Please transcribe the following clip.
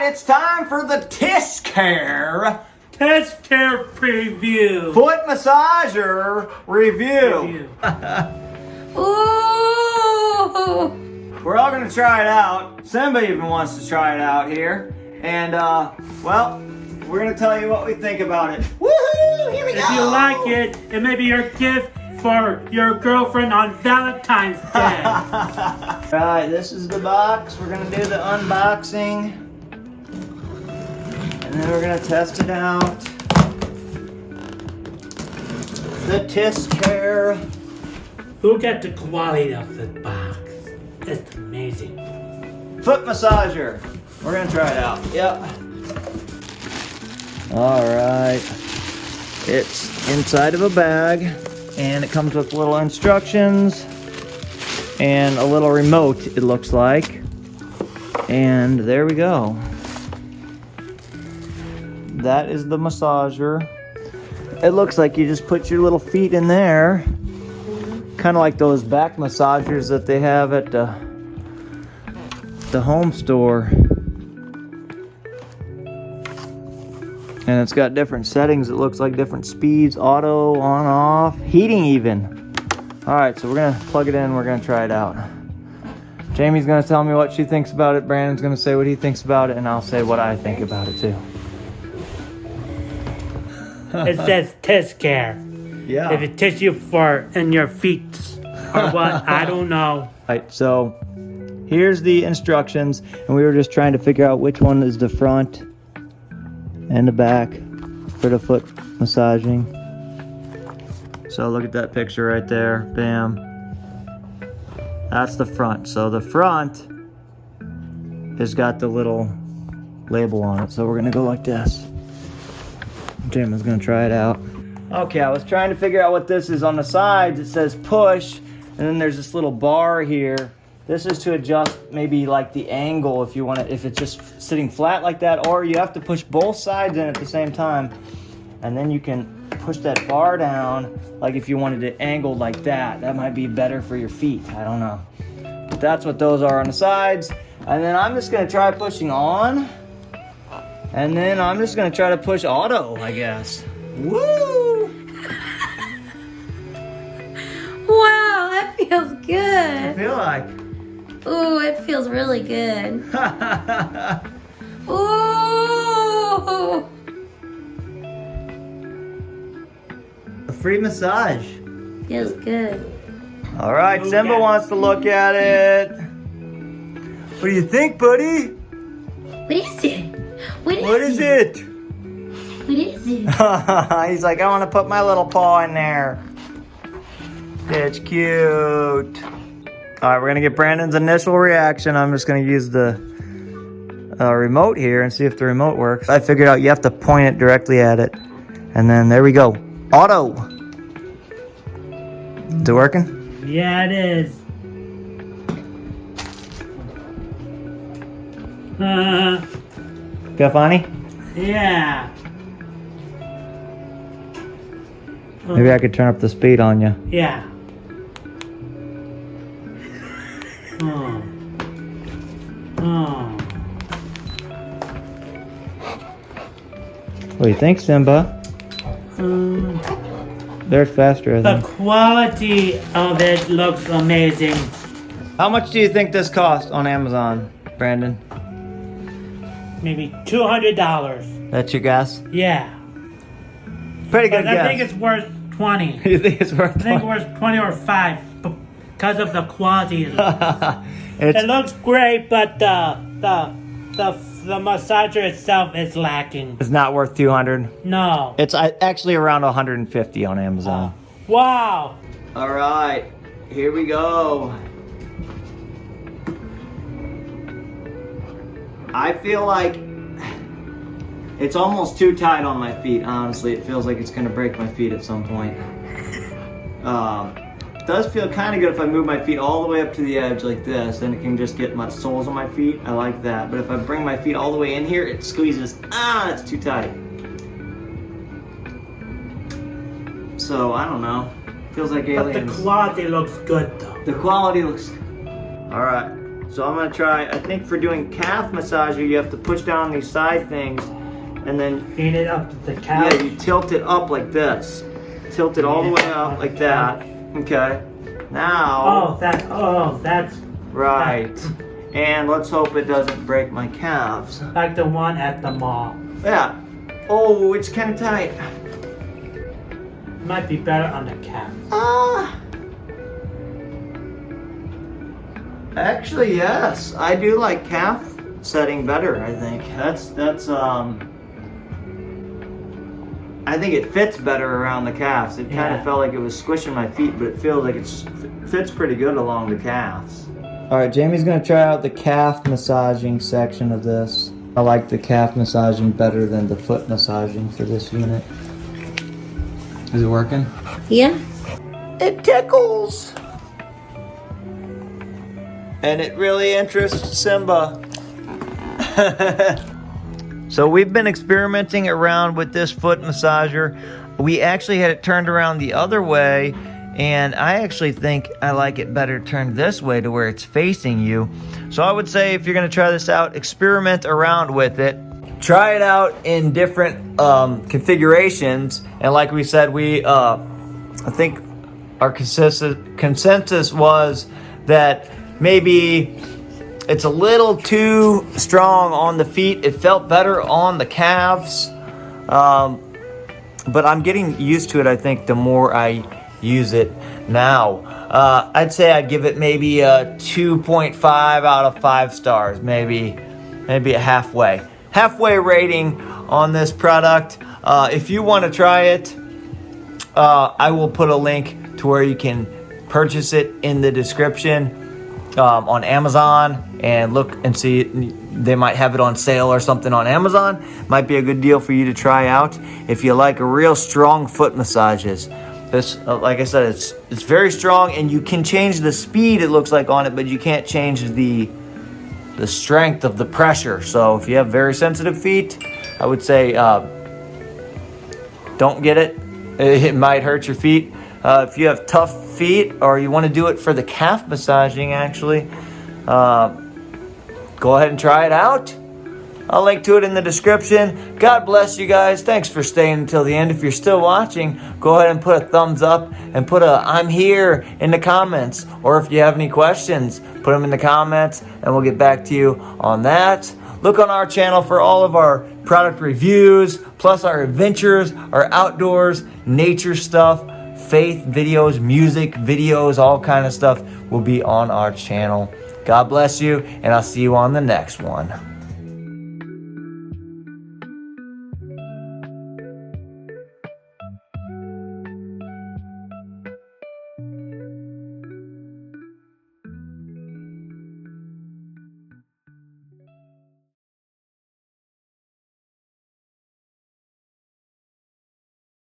it's time for the Tisscare preview. Foot Massager Review. Ooh! We're all gonna try it out. Simba even wants to try it out here. And, well, we're gonna tell you what we think about it. Woohoo! Here we go! If you like it, it may be your gift for your girlfriend on Valentine's Day. Alright, this is the box. We're gonna do the unboxing. And then we're gonna test it out. The Tisscare. Look at the quality of the box. It's amazing. Foot massager. We're gonna try it out. Yep. Alright. It's inside of a bag. And it comes with little instructions. And a little remote, it looks like. And there we go. That is the massager. It looks like you just put your little feet in there. Kind of like those back massagers that they have at the home store. And it's got different settings. It looks like different speeds, auto, on, off, heating even. All right, so we're gonna plug it in. We're gonna try it out. Jamie's gonna tell me what she thinks about it. Brandon's gonna say what he thinks about it, and I'll say what I think about it too. It says Tisscare. Yeah. If it tissue for in your feet or what, I don't know. All right, so here's the instructions, and we were just trying to figure out which one is the front and the back for the foot massaging. So look at that picture right there. Bam. That's the front. So the front has got the little label on it. So we're gonna go like this. Jim is gonna try it out. Okay, I was trying to figure out what this is. On the sides it says push, and then there's this little bar here. This is to adjust maybe like the angle if you want it, if it's just sitting flat like that, or you have to push both sides in at the same time, and then you can push that bar down like if you wanted it angled like that. That might be better for your feet, I don't know. But that's what those are on the sides. And then I'm just gonna try pushing on, and then I'm just gonna try to push auto, I guess. Woo! Wow, that feels good. I feel like. Ooh, it feels really good. Ooh! A free massage. Feels good. All right, Simba wants to look at it. What do you think, buddy? What is it? What is it? What is it? He's like, I want to put my little paw in there. It's cute. All right, we're gonna get Brandon's initial reaction. I'm just gonna use the remote here and see if the remote works. I figured out you have to point it directly at it. And then there we go. Auto. Is it working? Yeah, it is. Feel funny? Yeah. Maybe I could turn up the speed on you. Yeah. Oh. Oh. What do you think, Simba? There's faster, I The think. quality of it looks amazing. How much do you think this cost on Amazon, Brandon? Maybe $200. That's your guess? Yeah. Pretty good But I guess. think it's worth 20. You think it's worth I think it's worth 20 or 5 because of the quality. It It's, looks great, but the massager itself is lacking. it's not worth 200. No. It's actually around 150 on Amazon. Wow. All right, here we go. I feel like it's almost too tight on my feet, honestly. It feels like it's gonna break my feet at some point. It does feel kind of good if I move my feet all the way up to the edge like this, then it can just get my soles on my feet. I like that. But if I bring my feet all the way in here, it squeezes. Ah, it's too tight. So, I don't know. Feels like aliens. But the quality looks good though. The quality looks... Alright. So I'm gonna try, I think for doing calf massager, you have to push down these side things and then, Feed it up to the calf. yeah, you tilt it up like this. Tilt it all the way up like that. Okay. Now, That's right. And let's hope it doesn't break my calves. like the one at the mall. Yeah. Oh, it's kind of tight. Might be better on the calf. Actually, yes. I do like calf setting better, I think. I think it fits better around the calves. It kind of felt like it was squishing my feet, but it feels like it fits pretty good along the calves. All right, Jamie's gonna try out the calf massaging section of this. I like the calf massaging better than the foot massaging for this unit. Is it working? Yeah. It tickles. And it really interests Simba. So we've been experimenting around with this foot massager. We actually had it turned around the other way, and I actually think I like it better turned this way to where it's facing you. So I would say if you're gonna try this out, experiment around with it. Try it out in different configurations, and like we said, I think our consensus was that maybe it's a little too strong on the feet. It felt better on the calves, but I'm getting used to it, I think, the more I use it now. I'd say I'd give it maybe a 2.5 out of 5 stars, maybe a halfway rating on this product. If you want to try it, I will put a link to where you can purchase it in the description on Amazon, and look and see. They might have it on sale or something on Amazon. Might be a good deal for you to try out if you like a real strong foot massages. This, like I said, it's very strong, and you can change the speed, it looks like, on it, but you can't change the strength of the pressure. So if you have very sensitive feet, I would say don't get it. It might hurt your feet. If you have tough feet, or you want to do it for the calf massaging, actually, go ahead and try it out. I'll link to it in the description. God bless you guys. Thanks for staying until the end. If you're still watching, go ahead and put a thumbs up and put a "I'm here" in the comments. Or if you have any questions, put them in the comments and we'll get back to you on that. Look on our channel for all of our product reviews, plus our adventures, our outdoors, nature stuff, faith videos, music videos, all kind of stuff will be on our channel. God bless you, and I'll see you on the next one.